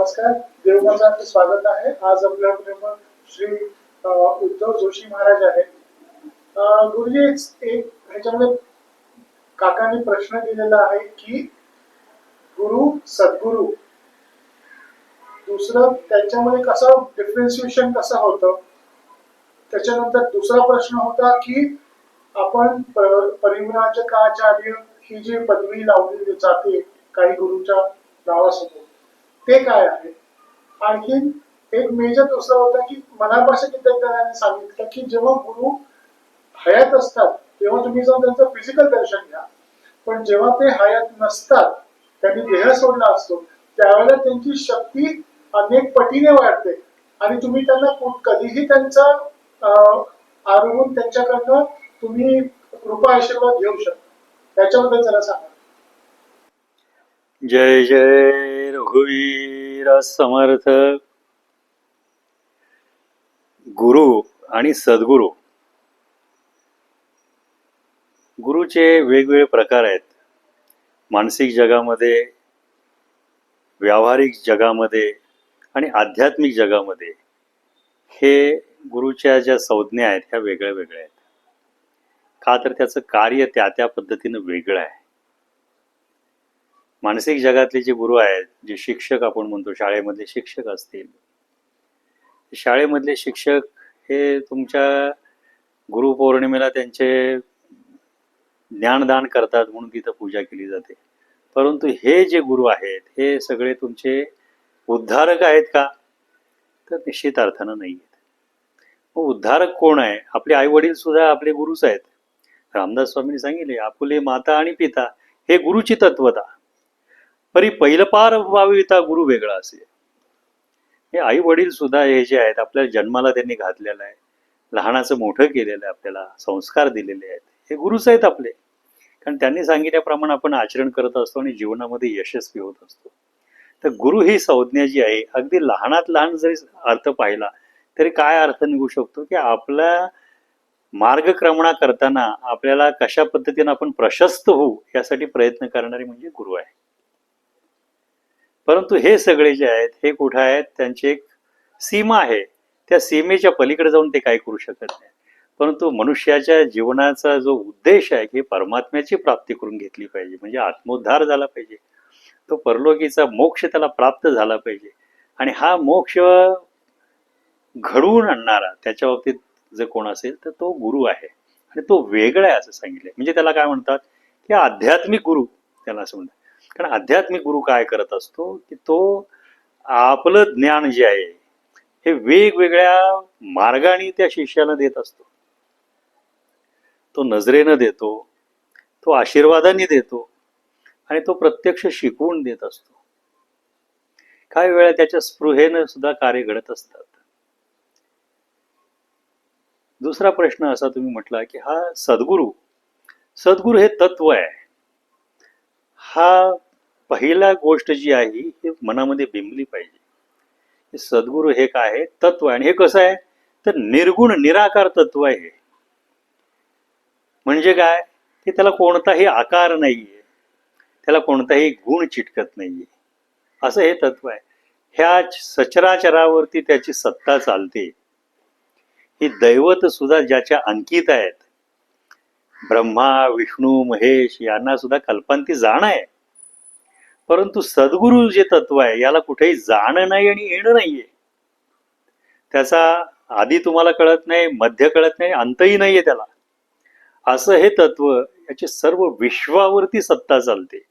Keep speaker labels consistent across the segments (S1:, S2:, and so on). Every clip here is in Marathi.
S1: नमस्कार, देवमातांचं स्वागत आहे. आज आपल्याबरोबर श्री उद्धव जोशी महाराज आहेत. गुरुजी, एक ह्याच्यामध्ये काकांनी प्रश्न दिलेला आहे की गुरु सद्गुरु दुसरं त्यांच्यामध्ये कसं डिफरन्शिएशन कसं होतं. त्याच्यानंतर दुसरा प्रश्न होता की आपण परिव्राजकाचार्य ही जी पदवी लावली जाते काही गुरुच्या नावासमोर, ते काय आहे. आणखीन एक मेजर दुसरा होता की मनापासून विद्यार्थ्यांनी सांगितलं की जेव्हा गुरु हयात असतात तेव्हा तुम्ही जाऊन त्यांचं फिजिकल दर्शन घ्या, पण जेव्हा ते हयात नसतात, त्यांनी देह सोडला असतो, त्यावेळेला त्यांची शक्ती अनेक पटीने वाढते आणि तुम्ही त्यांना कधीही त्यांचा आरोहून त्यांच्याकडनं तुम्ही कृपा आशीर्वाद घेऊ शकता. त्याच्याबद्दल जरा सांगा.
S2: जय जय रघुवीर समर्थ. गुरु आणि सद्गुरु, गुरुचे वेगवेगळे प्रकार आहेत. मानसिक जगामध्ये, व्यावहारिक जगामध्ये आणि आध्यात्मिक जगामध्ये हे गुरुच्या ज्या संज्ञा आहेत ह्या वेगळ्या वेगळ्या आहेत. का तर त्याचं कार्य त्या त्या पद्धतीनं वेगळं आहे. मानसिक जगातले जे गुरु आहेत, जे शिक्षक आपण म्हणतो, शाळेमधले शिक्षक असतील, शाळेमधले शिक्षक हे तुमच्या गुरुपौर्णिमेला त्यांचे ज्ञानदान करतात म्हणून तिथं पूजा केली जाते. परंतु हे जे गुरु आहेत हे सगळे तुमचे उद्धारक आहेत का, तर निश्चित अर्थानं नाही आहेत. मग उद्धारक कोण आहे? आपले आई वडील सुद्धा आपले गुरुच आहेत. रामदास स्वामींनी सांगितले, आपुले माता आणि पिता हे गुरुची तत्वता, परी पहिलपार व्हाविता गुरु वेगळा असे. हे आई वडील सुद्धा हे जे आहेत, आपल्या जन्माला त्यांनी घातलेलं आहे, लहानाचं मोठं केलेलं आहे, आपल्याला संस्कार दिलेले आहेत, हे गुरुच आहेत आपले. कारण त्यांनी सांगितल्याप्रमाणे आपण आचरण करत असतो आणि जीवनामध्ये यशस्वी होत असतो. तर गुरु ही संज्ञा जी आहे, अगदी लहानात लहान जरी अर्थ पाहिला तरी काय अर्थ निघू शकतो की आपल्या मार्गक्रमणा करताना आपल्याला कशा पद्धतीने आपण प्रशस्त होऊ यासाठी प्रयत्न करणारे म्हणजे गुरु आहे. परंतु हे सगळे जे आहेत हे कुठे आहेत, त्यांची एक सीमा आहे. त्या सीमेच्या पलीकडे जाऊन ते काय करू शकत नाही. परंतु मनुष्याच्या जीवनाचा जो उद्देश आहे की परमात्म्याची प्राप्ती करून घेतली पाहिजे, म्हणजे आत्मोद्धार झाला पाहिजे, तो परलोकीचा मोक्ष त्याला प्राप्त झाला पाहिजे. आणि हा मोक्ष घडवून आणणारा त्याच्या बाबतीत जर कोण असेल तर तो गुरु आहे. आणि तो वेगळा आहे असं सांगितलंय. म्हणजे त्याला काय म्हणतात की आध्यात्मिक गुरु, त्याला असं म्हणतात. कारण आध्यात्मिक गुरु काय करत असतो की तो आपलं ज्ञान जे आहे हे वेगवेगळ्या मार्गाने त्या शिष्याला देत असतो. तो नजरेनं देतो, तो आशीर्वादाने देतो आणि तो प्रत्यक्ष शिकवून देत असतो. काही वेळा त्याच्या स्पृहेनं सुद्धा कार्य घडत असतात. दुसरा प्रश्न असा तुम्ही म्हटला की हा सद्गुरु, सद्गुरु हे तत्व आहे. हा पहिला गोष्ट जी आहे हे मनामध्ये बिंबली पाहिजे. सद्गुरु हे काय आहे, तत्व आहे. आणि हे कसं आहे तर निर्गुण निराकार तत्व आहे. म्हणजे काय की त्याला कोणताही आकार नाहीये, त्याला कोणताही गुण चिटकत नाहीये, असं हे तत्व आहे. ह्या सचराचरावरती त्याची सत्ता चालते. ही दैवत सुद्धा ज्याच्या अंकित आहेत, ब्रह्मा विष्णू महेश यांना सुद्धा कल्पांती जाण आहे. परंतु सद्गुरु जे तत्व आहे याला कुठेही जाणं नाही आणि येणं नाहीये. त्याचा आधी तुम्हाला कळत नाही, मध्य कळत नाही, अंतही नाहीये त्याला. असं हे तत्व, याची सर्व विश्वावरती सत्ता चालते.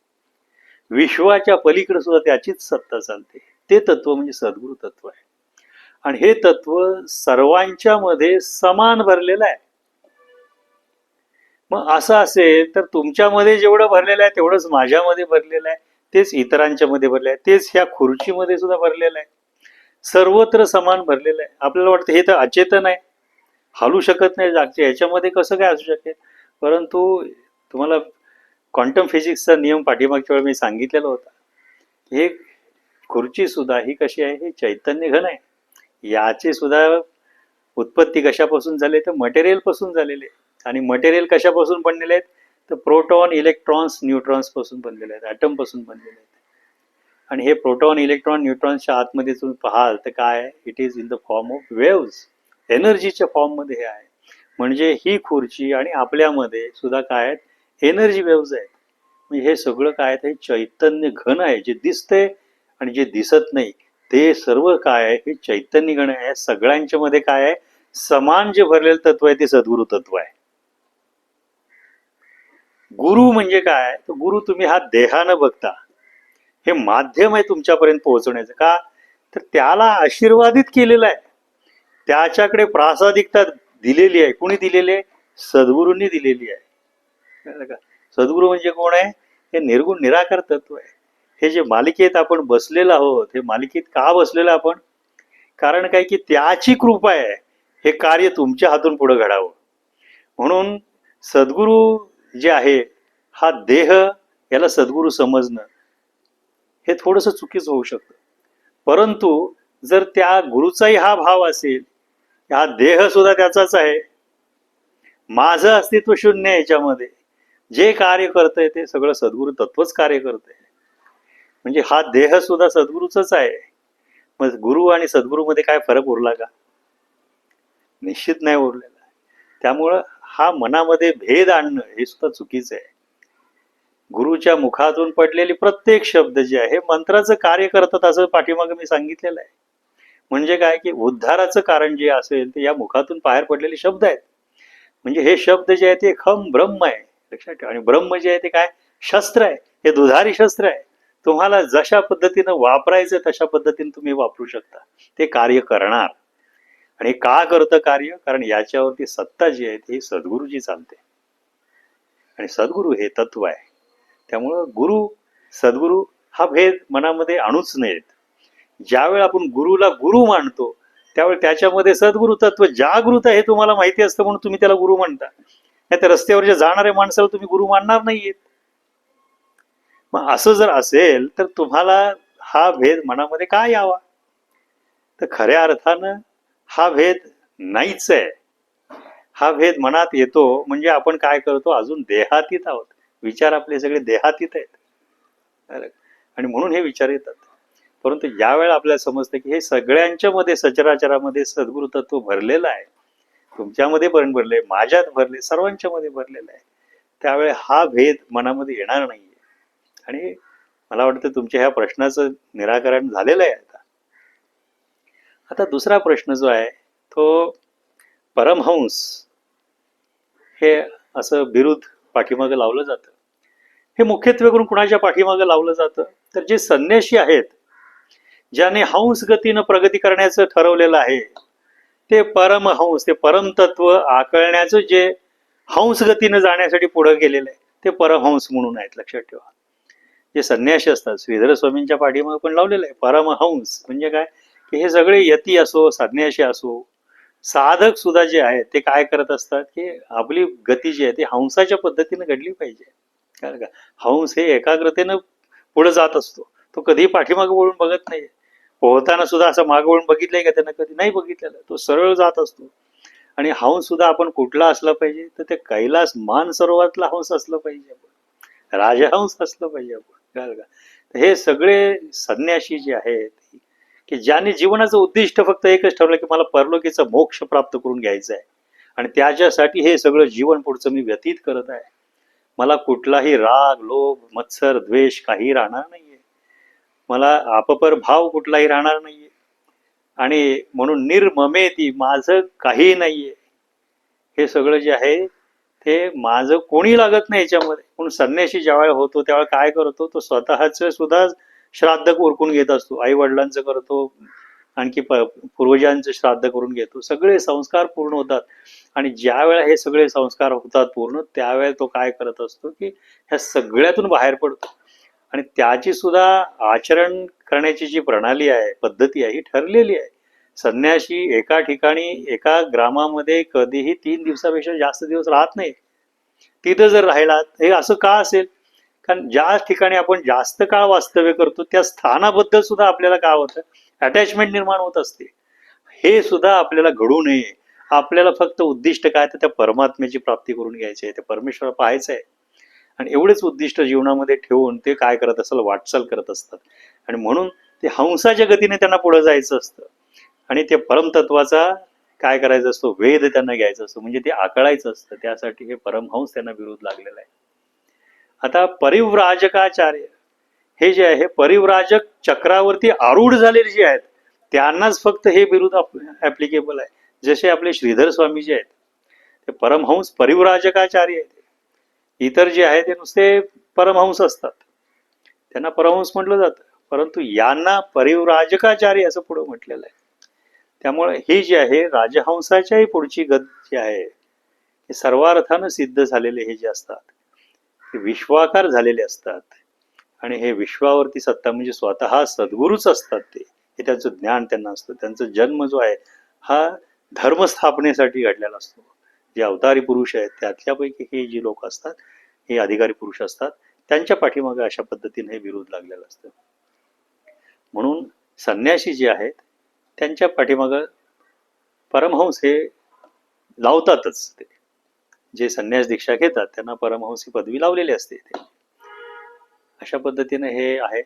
S2: विश्वाच्या पलीकडे सुद्धा त्याचीच सत्ता चालते. ते तत्व म्हणजे सद्गुरु तत्व आहे. आणि हे तत्व सर्वांच्या मध्ये समान भरलेलं आहे. मग असं असेल तर तुमच्यामध्ये जेवढं भरलेलं आहे तेवढंच माझ्यामध्ये भरलेलं आहे, तेच इतरांच्या मध्ये भरलेलं आहे, तेच ह्या खुर्चीमध्ये सुद्धा भरलेलं आहे. सर्वत्र समान भरलेलं आहे. आपल्याला वाटतं हे तर अचेतन आहे, हलू शकत नाही जागचे, ह्याच्यामध्ये कसं काय असू शकेल. परंतु तुम्हाला क्वांटम फिजिक्सचा नियम पाठीमागच्या वेळी मी सांगितलेला होता. हे खुर्ची सुद्धा ही कशी आहे, हे चैतन्य घन आहे. याची सुद्धा उत्पत्ती कशापासून झाली तर मटेरियल पासून झालेले. आणि मटेरियल कशापासून बनलेले आहेत तर प्रोटॉन, इलेक्ट्रॉन्स, न्यूट्रॉन्स पासून बनलेले आहेत, ॲटम पासून बनलेले आहेत. आणि हे प्रोटॉन इलेक्ट्रॉन न्यूट्रॉन्सच्या आतमध्ये तुम्ही पाहाल तर काय आहे, it is in the form of waves, एनर्जीच्या फॉर्ममध्ये हे आहे. म्हणजे ही खुर्ची आणि आपल्यामध्ये सुद्धा काय आहेत, एनर्जी वेव्स आहेत. म्हणजे हे सगळं काय आहे, हे चैतन्य घन आहे. जे दिसते आणि जे दिसत नाही ते सर्व काय आहे, हे चैतन्य घन आहे. सगळ्यांच्या मध्ये काय आहे, समान जे भरलेलं तत्व आहे ते सद्गुरु तत्व आहे. गुरु म्हणजे काय, तर गुरु तुम्ही हा देहानं बघता, हे माध्यम आहे तुमच्यापर्यंत पोहोचण्याचं. का तर त्याला आशीर्वादित केलेलं आहे, त्याच्याकडे प्रासादिकता दिलेली आहे. कोणी दिलेली आहे, सद्गुरूंनी दिलेली आहे. कळलं का? सद्गुरू म्हणजे कोण आहे, हे निर्गुण निराकार तत्व आहे. हे जे मालिकेत आपण बसलेलो आहोत, हे मालिकेत का बसलेलो आपण, कारण काय की त्याची कृपा आहे हे कार्य तुमच्या हातून पुढे घडावं. म्हणून सद्गुरू जे आहे, हा देह याला सद्गुरू समजणं हे थोडंसं चुकीचं होऊ शकतं. परंतु जर त्या गुरुचाही हा भाव असेल, हा देह सुद्धा त्याचाच आहे, माझं अस्तित्व शून्य आहे, याच्यामध्ये जे कार्य करतंय ते सगळं सद्गुरू तत्वच कार्य करतंय. म्हणजे हा देह सुद्धा सद्गुरूचाच आहे. मग गुरु आणि सद्गुरू मध्ये काय फरक उरला का, निश्चित नाही उरलेला. त्यामुळं हा मनामध्ये भेद आणणं हे सुद्धा चुकीचं आहे. गुरुच्या मुखातून पडलेली प्रत्येक शब्द जे आहे मंत्राचं कार्य करतात, असं पाठीमागे मी सांगितलेलं आहे. म्हणजे काय की उद्धाराचं कारण जे असेल ते या मुखातून बाहेर पडलेले शब्द आहेत. म्हणजे हे शब्द जे आहे ते खम ब्रह्म आहे, लक्षात ठेवा. आणि ब्रह्म जे आहे ते काय, शस्त्र आहे, हे दुधारी शस्त्र आहे. तुम्हाला जशा पद्धतीनं वापरायचं तशा पद्धतीने तुम्ही वापरू शकता, ते कार्य करणार. आणि का करतं कार्य, कारण याच्यावरती सत्ता जी आहे ती सद्गुरूची चालते, आणि सद्गुरू हे तत्व आहे. त्यामुळं गुरु सद्गुरू हा भेद मनामध्ये आणूच नयेत. ज्यावेळी आपण गुरुला गुरु मानतो त्यावेळी त्याच्यामध्ये सद्गुरू तत्व जागृत आहे हे तुम्हाला माहिती असतं, म्हणून तुम्ही त्याला गुरु म्हणता. नाही तर रस्त्यावर जे जाणाऱ्या माणसाला तुम्ही गुरु मानणार नाहीयेत. मग असं जर असेल तर तुम्हाला हा भेद मनामध्ये का यावा, तर खऱ्या अर्थानं हा भेद नाहीच आहे. हा भेद मनात येतो म्हणजे आपण काय करतो, अजून देहातीत आहोत. विचार आपले सगळे देहातीत आहेत आणि म्हणून हे विचार येतात. परंतु यावेळेला आपल्याला समजतं की हे सगळ्यांच्या मध्ये, सचराचरामध्ये सद्गुरू तत्व भरलेलं आहे. तुमच्यामध्ये पण भरले, माझ्यात भरले, सर्वांच्या मध्ये भरलेला आहे. त्यावेळे हा भेद मनामध्ये येणार नाहीये. आणि मला वाटतं तुमच्या ह्या प्रश्नाचं निराकरण झालेलं आहे. आता दुसरा प्रश्न जो आहे तो परमहंस हे असं बिरुद पाठीमागं लावलं जातं. हे मुख्यत्वे करून कुणाच्या पाठीमागं लावलं जातं, तर जे संन्यासी आहेत, ज्याने हंस गतीनं प्रगती करण्याचं ठरवलेलं आहे, ते परमहंस, ते परमतत्व आकळण्याचं जे हंस गतीनं जाण्यासाठी पुढे गेलेलं आहे ते परमहंस म्हणून आहेत. लक्षात ठेवा. जे संन्यासी असतात, श्रीधर स्वामींच्या पाठीमागे पण लावलेलं आहे परमहंस. म्हणजे काय की हे सगळे यती असो, संन्यासी असो, साधक सुद्धा जे आहेत ते काय करत असतात की आपली गती जी आहे ती हंसाच्या पद्धतीने घडली पाहिजे. कारण का हंस हे एकाग्रतेनं पुढे जात असतो, तो कधीही पाठीमागे वळून बघत नाही. पोहताना सुद्धा असं मागे वळून बघितलंय का त्यानं, कधी नाही बघितलेलं. तो सरळ जात असतो. आणि हंस सुद्धा आपण कुठला असला पाहिजे, तर ते कैलास मान सरोवरातला हंस असलं पाहिजे, आपण राजहंस असलं पाहिजे आपण. कळलं का. हे सगळे संन्यासी जे आहेत की ज्याने जीवनाचं उद्दिष्ट फक्त एकच ठरवलं की मला परलोकीचा मोक्ष प्राप्त करून घ्यायचा आहे, आणि त्याच्यासाठी हे सगळं जीवन पुढचं मी व्यतीत करत आहे. मला कुठलाही राग, लोभ, मत्सर, द्वेष काही राहणार नाहीये. मला अपपर भाव कुठलाही राहणार नाहीये. आणि म्हणून निर्ममेती, माझं काही नाहीये. हे सगळं जे आहे ते माझं कोणी लागत नाही याच्यामध्ये. म्हणून संन्यासी ज्यावेळेला होतो त्यावेळेला काय करतो, तो स्वतःच सुद्धा श्राद्ध उरकून घेत असतो. आई वडिलांचं करतो, आणखी पूर्वजांचं श्राद्ध करून घेतो. सगळे संस्कार पूर्ण होतात. आणि ज्या वेळेला हे सगळे संस्कार होतात पूर्ण, त्यावेळेला तो काय करत असतो की ह्या सगळ्यातून बाहेर पडतो. आणि त्याची सुद्धा आचरण करण्याची जी प्रणाली आहे, पद्धती आहे, ही ठरलेली आहे. संन्यासी एका ठिकाणी, एका ग्रामामध्ये कधीही 3 दिवसापेक्षा जास्त दिवस राहत नाही. तिथं जर राहिला, हे असं का असेल, कारण ज्या ठिकाणी आपण जास्त काळ वास्तव्य करतो त्या स्थानाबद्दल सुद्धा आपल्याला काय होतं, अटॅचमेंट निर्माण होत असते. हे सुद्धा आपल्याला घडू नये. आपल्याला फक्त उद्दिष्ट काय, तर त्या परमात्म्याची प्राप्ती करून घ्यायची आहे, त्या परमेश्वर पाहायचं आहे. आणि एवढेच उद्दिष्ट जीवनामध्ये ठेवून ते काय करत असतात, वाटचाल करत असतात. आणि म्हणून ते हंसाच्या गतीने त्यांना पुढे जायचं असतं आणि ते परमतत्वाचा काय करायचं असतो, वेध त्यांना घ्यायचा असतो, म्हणजे ते आकळायचं असतं. त्यासाठी हे परमहंस त्यांना विरोध लागलेला आहे. आता परिव्राजकाचार्य हे जे आहे, परिव्राजक चक्रावरती आरूढ झालेले जे आहेत त्यांनाच फक्त हे बिरुद ऍप्लिकेबल आहे. जसे आपले श्रीधर स्वामी जे आहेत ते परमहंस परिव्राजकाचार्य आहेत. इतर जे आहे ते नुसते परमहंस असतात, त्यांना परमहंस म्हटलं जातं, परंतु यांना परिव्राजकाचार्य असं पुढे म्हटलेलं आहे. त्यामुळे ही जी आहे राजहंसाच्याही पुढची गत जी आहे हे सर्वार्थानं सिद्ध झालेले हे जे असतात ते विश्वाकार झालेले असतात. आणि हे विश्वावरती सत्ता म्हणजे स्वतः सद्गुरूच असतात. ते हे त्यांचं ज्ञान त्यांना असतं. त्यांचा जन्म जो आहे हा धर्मस्थापनेसाठी घडलेला असतो. जे अवतारी पुरुष आहेत त्यातल्यापैकी हे जे लोक असतात हे अधिकारी पुरुष असतात. त्यांच्या पाठीमागे अशा पद्धतीने हे विरोध लागलेला असतं. म्हणून संन्यासी जे आहेत त्यांच्या पाठीमागं परमहंस हे लावतातच. ते जे संन्यास दीक्षा घेतात त्यांना परमहंस ही पदवी लावलेली असते. ते अशा पद्धतीने हे आहे.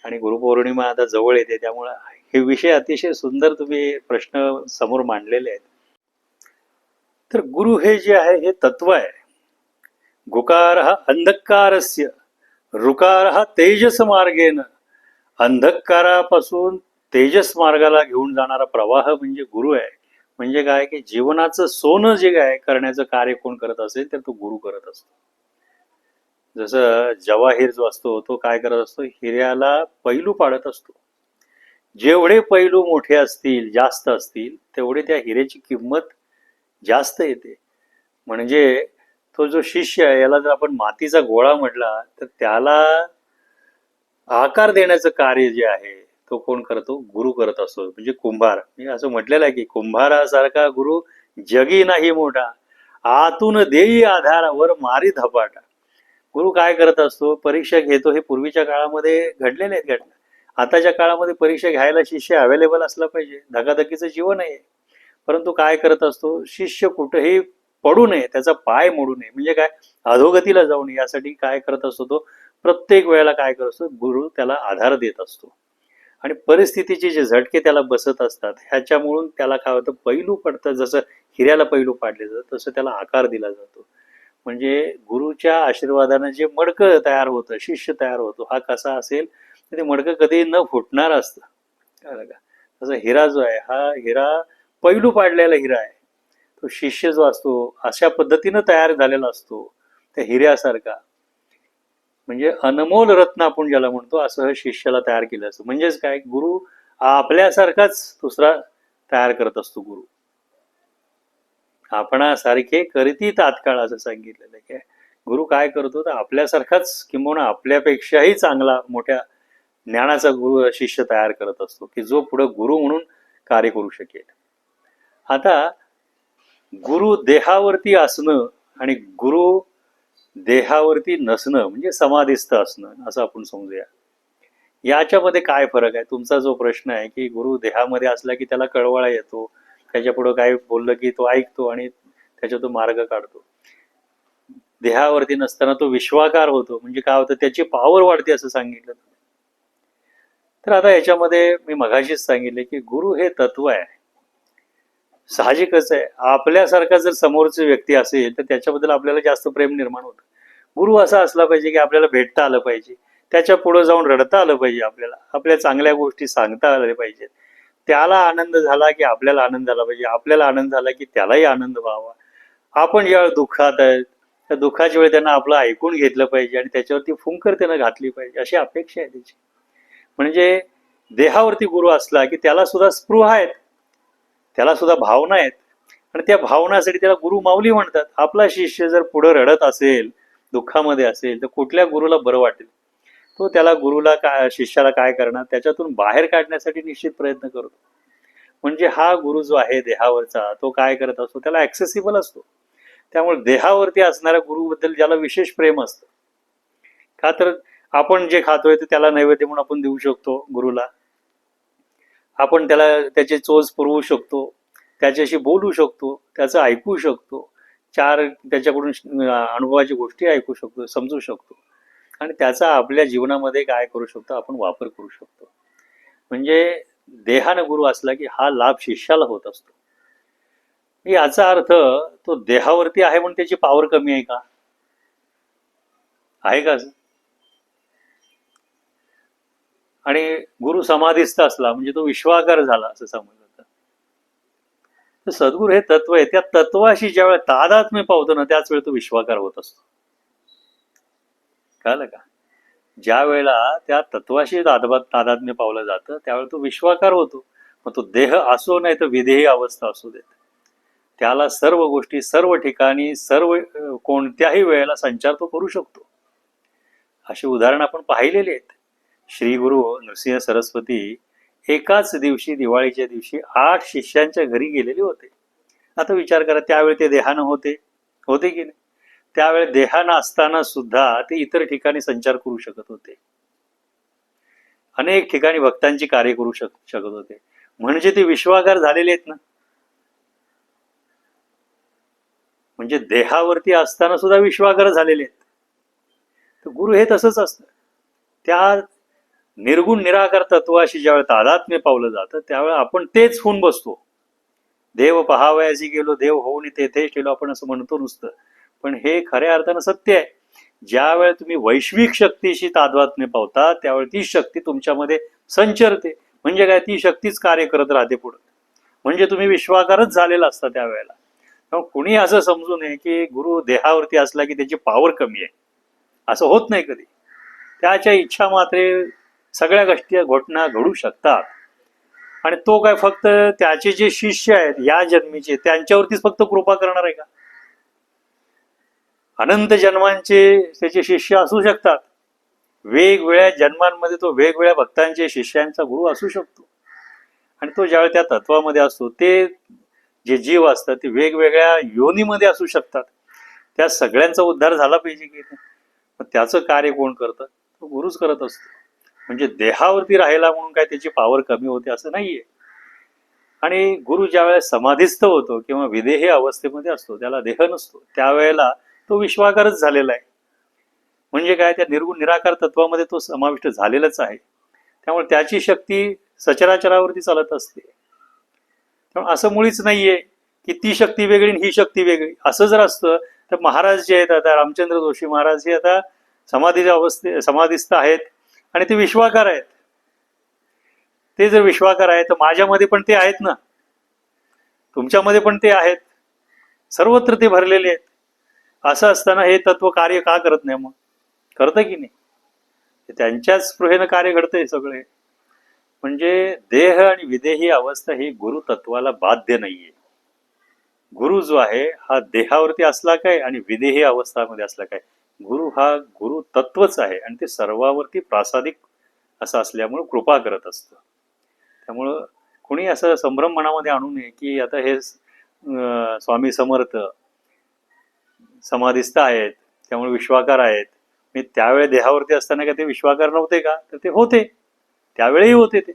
S2: आणि गुरुपौर्णिमा आता जवळ येते, त्यामुळे हे विषय अतिशय सुंदर तुम्ही प्रश्न समोर मांडलेले आहेत. तर गुरु हे जे आहे हे तत्व आहे. गुकार हा अंधकारस्य, रुकार हा तेजस मार्गेन. अंधकारापासून तेजस मार्गाला घेऊन जाणारा प्रवाह म्हणजे गुरु आहे. म्हणजे काय की जीवनाचं सोनं जे काय करण्याचं कार्य कोण करत असेल तर तो गुरु करत असतो. जसं जवाहीर जो असतो तो काय करत असतो, हिऱ्याला पैलू पाडत असतो. जेवढे पैलू मोठे असतील, जास्त असतील, तेवढे त्या हिऱ्याची किंमत जास्त येते. म्हणजे तो जो शिष्य आहे याला जर आपण मातीचा गोळा म्हटला तर त्याला आकार देण्याचं कार्य जे आहे तो कोण करतो, गुरु करत असतो. म्हणजे कुंभार. मी असं म्हटलेलं आहे की कुंभारासारखा गुरु जगी नाही मोठा, आतून देई आधार वर मारी धपाटा. गुरु काय करत असतो, परीक्षा घेतो. हे पूर्वीच्या काळामध्ये घडलेले आहेत घटना. आताच्या काळामध्ये परीक्षा घ्यायला शिष्य अवेलेबल असला पाहिजे, धकाधकीचं जीवन आहे. परंतु काय करत असतो, शिष्य कुठेही पडू नये, त्याचा पाय मोडू नये, म्हणजे काय अधोगतीला जाऊ नये, यासाठी काय करत असतो तो प्रत्येक वेळेला काय करत असतो, गुरु त्याला आधार देत असतो. आणि परिस्थितीचे जे झटके त्याला बसत असतात ह्याच्यामुळून त्याला काय होतं, पैलू पडतं. जसं हिऱ्याला पैलू पाडले जातं तसं त्याला आकार दिला जातो. म्हणजे गुरुच्या आशीर्वादानं जे मडकं तयार होतं, शिष्य तयार होतो, हा कसा असेल तर ते मडकं कधी न फुटणार असतं. कळलं का? तसं हिरा जो आहे हा हिरा पैलू पाडलेला हिरा आहे. तो शिष्य जो असतो अशा पद्धतीनं तयार झालेला असतो त्या हिऱ्यासारखा. म्हणजे अनमोल रत्न आपण ज्याला म्हणतो असं शिष्याला तयार केलं असतं. म्हणजेच काय, गुरु आपल्यासारखाच दुसरा तयार करत असतो. गुरु आपणासारखे करीती तात्काळ असं सांगितलेलं आहे. गुरु काय करतो तर आपल्यासारखाच किंवा आपल्यापेक्षाही चांगला मोठ्या ज्ञानाचा गुरु शिष्य तयार करत असतो की जो पुढे गुरु म्हणून कार्य करू शकेल. आता गुरु देहावरती असणं आणि गुरु देहावरती नसणं म्हणजे समाधिस्थ असणं असं आपण समजूया. याच्यामध्ये काय फरक आहे? तुमचा जो प्रश्न आहे की गुरु देहामध्ये असला की त्याला कळवळा येतो, त्याच्या पुढे काय बोललं की तो ऐकतो आणि त्याच्यातून मार्ग काढतो. देहावरती नसताना तो विश्वाकार होतो, म्हणजे काय होतं, त्याची पॉवर वाढते असं सांगितलं. तर आता याच्यामध्ये मी मगाशीच सांगितले की गुरु हे तत्व आहे. साहजिकच आहे, आपल्यासारखा जर समोरची व्यक्ती असेल तर त्याच्याबद्दल आपल्याला जास्त प्रेम निर्माण होतं. गुरु असा असला पाहिजे की आपल्याला भेटता आलं पाहिजे, त्याच्या पुढे जाऊन रडता आलं पाहिजे, आपल्याला आपल्या चांगल्या गोष्टी सांगता आल्या पाहिजेत. त्याला आनंद झाला की आपल्याला आनंद झाला पाहिजे, आपल्याला आनंद झाला की त्यालाही आनंद व्हावा. आपण ज्यावेळी दुःखात आहे त्या दुःखाच्या वेळी त्यांना आपलं ऐकून घेतलं पाहिजे आणि त्याच्यावरती फुंकर त्यानं घातली पाहिजे, अशी अपेक्षा आहे त्याची. म्हणजे देहावरती गुरु असला की त्याला सुद्धा स्पृह आहेत, त्याला सुद्धा भावना आहेत आणि त्या भावनासाठी त्याला गुरु माऊली म्हणतात. आपला शिष्य जर पुढे रडत असेल, दुःखामध्ये असेल, तर कुठल्या गुरुला बरं वाटेल? तो त्याला गुरुला काय, शिष्याला काय करणार, त्याच्यातून बाहेर काढण्यासाठी निश्चित प्रयत्न करतो. म्हणजे हा गुरु जो आहे देहावरचा तो काय करत असतो, त्याला ऍक्सेसिबल असतो. त्यामुळे देहावरती असणाऱ्या गुरुबद्दल ज्याला विशेष प्रेम असतं. का तर आपण जे खातोय ते त्याला नैवेद्य म्हणून आपण देऊ शकतो गुरुला. आपण त्याला त्याची चोच पुरवू शकतो, त्याच्याशी बोलू शकतो, त्याचं ऐकू शकतो. चार त्याच्याकडून अनुभवाची गोष्टी ऐकू शकतो, समजू शकतो आणि त्याचा आपल्या जीवनामध्ये काय करू शकतो, आपण वापर करू शकतो. म्हणजे देहानं गुरु असला की हा लाभ शिष्याला होत असतो. याचा अर्थ तो देहावरती आहे म्हणून त्याची पावर कमी आहे का? आहे का असं? आणि गुरु समाधीस्थ असला म्हणजे तो विश्वाकार झाला असं समजलं जातं. तर सद्गुरू हे तत्व आहे, त्या तत्वाशी ज्यावेळेला तादात्म्य पावतो ना त्याच वेळेला तो विश्वाकार होत असतो. कळलं का? ज्या वेळेला त्या तत्वाशी तादात्म्य पावलं जातं त्यावेळेला तो विश्वाकार होतो. मग तो देह असो नाही तर विदेही अवस्था असू देत, त्याला सर्व गोष्टी सर्व ठिकाणी सर्व कोणत्याही वेळेला संचार तो करू शकतो. अशी उदाहरणं आपण पाहिलेली आहेत. श्री गुरु नृसिंह सरस्वती एकाच दिवशी दिवाळीच्या दिवशी 8 शिष्यांच्या घरी गेलेले होते. आता विचार करा, त्यावेळी ते देहानं होते की नाही? त्यावेळी देहानं असताना सुद्धा ते इतर ठिकाणी संचार करू शकत होते, अनेक ठिकाणी भक्तांची कार्य करू शकत होते. म्हणजे ते विश्वाकार झालेले आहेत ना. म्हणजे देहावरती असताना सुद्धा विश्वाकार झालेले आहेत. तर गुरु हे तसंच असतं. त्या निर्गुण निराकार तत्वाशी ज्यावेळेला तादात्म्य पावलं जातं त्यावेळेला आपण तेच होऊन बसतो. देव पहावयासी गेलो देव होऊन तेथेच ठेवलो आपण असं म्हणतो नुसतं, पण हे खऱ्या अर्थानं सत्य आहे. ज्या वेळेला तुम्ही वैश्विक शक्तीशी तादात्म्य पावता त्यावेळेला ती शक्ती तुमच्यामध्ये संचरते. म्हणजे काय, ती शक्तीच कार्य करत राहते पुढं. म्हणजे तुम्ही विश्वाकारच झालेला असता त्यावेळेला. कुणी असं समजू नये की गुरु देहावरती असला की त्याची पावर कमी आहे, असं होत नाही कधी. त्याच्या इच्छा मात्रे सगळ्या गोष्टी घटना घडू शकतात. आणि तो काय फक्त त्याचे जे शिष्य आहेत या जन्मीचे त्यांच्यावरतीच फक्त कृपा करणार आहे का? अनंत जन्मांचे त्याचे शिष्य असू शकतात. वेगवेगळ्या जन्मांमध्ये तो वेगवेगळ्या भक्तांचे शिष्यांचा गुरु असू शकतो. आणि तो ज्यावेळी त्या तत्वामध्ये असतो, ते जे जीव असतात ते वेगवेगळ्या योनीमध्ये असू शकतात. त्या सगळ्यांचा उद्धार झाला पाहिजे की नाही? त्याचं कार्य कोण करतं? तो गुरुच करत असतो. म्हणजे देहावरती राहिला म्हणून काय त्याची पावर कमी होते असं नाहीये. आणि गुरु ज्या वेळेला समाधीस्थ होतो किंवा विदेही अवस्थेमध्ये असतो, त्याला देह नसतो, त्यावेळेला तो विश्वाकारच झालेला आहे. म्हणजे काय, त्या निर्गुण निराकार तत्वामध्ये तो समाविष्ट झालेलाच आहे. त्यामुळे त्याची शक्ती सचराचरावरती चालत असते. त्यामुळे असं मुळीच नाहीये की ती शक्ती वेगळी आणि ही शक्ती वेगळी. असं जर असतं तर महाराज जे आहेत, आता रामचंद्र जोशी महाराज हे आता समाधीस्थ आहेत आणि ते विश्वाकार आहेत. ते जर विश्वाकार आहेत तर माझ्यामध्ये पण ते आहेत ना, तुमच्यामध्ये पण ते आहेत, सर्वत्र ते भरलेले आहेत. असं असताना हे तत्व कार्य का करत नाही? मग करतं की नाही? त्यांच्याच स्पृहेनं कार्य घडतंय सगळे. म्हणजे देह आणि विदेही अवस्था ही गुरु तत्वाला बाध्य नाहीये. गुरु जो आहे हा देहावरती असला काय आणि विदेही अवस्थामध्ये असला काय, गुरु हा गुरु तत्वच आहे आणि ते सर्वावरती प्रासादिक असं असल्यामुळे कृपा करत असतं. त्यामुळं कोणी असं संभ्रम मनामध्ये आणू नये की आता हे स्वामी समर्थ समाधीस्थ आहेत त्यामुळे विश्वाकार आहेत. मी त्यावेळी देहावरती असताना का ते विश्वाकार नव्हते का? तर ते होते, त्यावेळेही होते ते.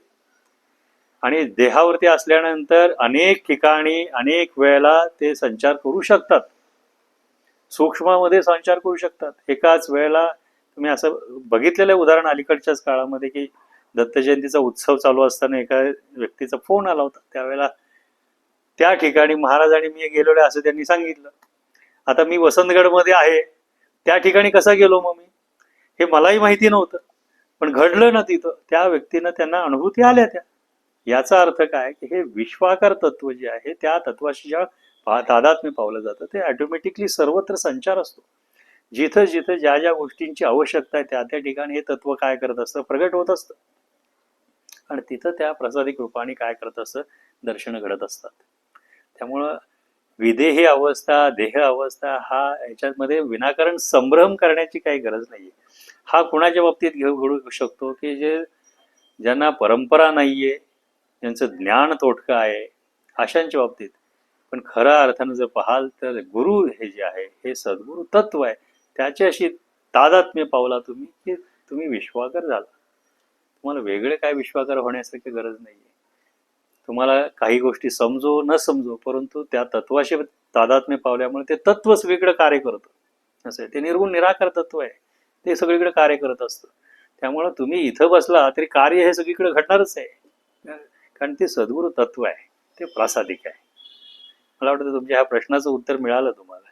S2: आणि देहावरती असल्यानंतर अनेक ठिकाणी अनेक वेळेला ते संचार करू शकतात, सूक्ष्मामध्ये संचार करू शकतात. एकाच वेळेला तुम्ही असं बघितलेलं उदाहरण अलीकडच्याच काळामध्ये की दत्त जयंतीचा उत्सव चालू असताना एका व्यक्तीचा फोन आला होता. त्यावेळेला त्या ठिकाणी महाराज आणि मी गेलेलो असं त्यांनी सांगितलं. आता मी वसंतगडमध्ये आहे, त्या ठिकाणी कसा गेलो मग मी, हे मलाही माहिती नव्हतं, पण घडलं ना तिथं. त्या व्यक्तीनं त्यांना अनुभूती आल्या त्या. याचा अर्थ काय की हे विश्वाकार तत्व जे आहे त्या तत्वाशी ज्या तादात्म्य पावलं जातं ते ऑटोमॅटिकली सर्वत्र संचार असतो. जिथं जिथं ज्या ज्या गोष्टींची आवश्यकता आहे त्या त्या ठिकाणी हे तत्व काय करत असतं, प्रगट होत असतं. आणि तिथं त्या प्रसादिक रूपाने काय करत असतं, दर्शन घडत असतात. त्यामुळं विदेही अवस्था देह अवस्था हा याच्यामध्ये विनाकारण संभ्रम करण्याची काही गरज नाहीये. हा कुणाच्या बाबतीत घडू शकतो की ज्यांना परंपरा नाहीये, ज्यांचं ज्ञान तोटकं आहे, अशांच्या बाबतीत. पण खऱ्या अर्थानं जर पाहाल तर गुरु हे जे आहे हे सद्गुरु तत्व आहे, त्याच्याशी तादात्म्य पावला तुम्ही की तुम्ही विश्वाकार झाला. तुम्हाला वेगळे काय विश्वाकार होण्यासारखी गरज नाहीये. तुम्हाला काही गोष्टी समजो न समजो, परंतु त्या तत्वाशी तादात्म्य पावल्यामुळे ते तत्व सगळीकडे कार्य करतं. असं आहे, ते निर्गुण निराकार तत्व आहे, ते सगळीकडे कार्य करत असतं. त्यामुळं तुम्ही इथं बसला तरी कार्य हे सगळीकडे घडणारच आहे, कारण ते सद्गुरु तत्व आहे, ते प्रासादिक आहे. मला वाटतं तुमच्या ह्या प्रश्नाचं उत्तर मिळालं तुम्हाला.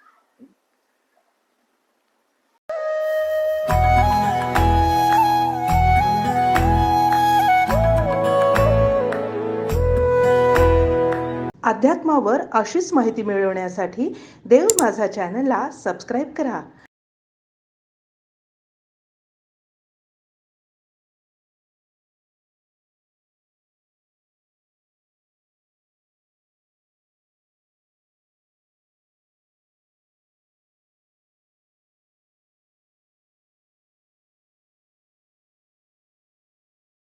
S3: अध्यात्मावर अशीच माहिती मिळवण्यासाठी देव माझा चॅनलला सबस्क्राईब करा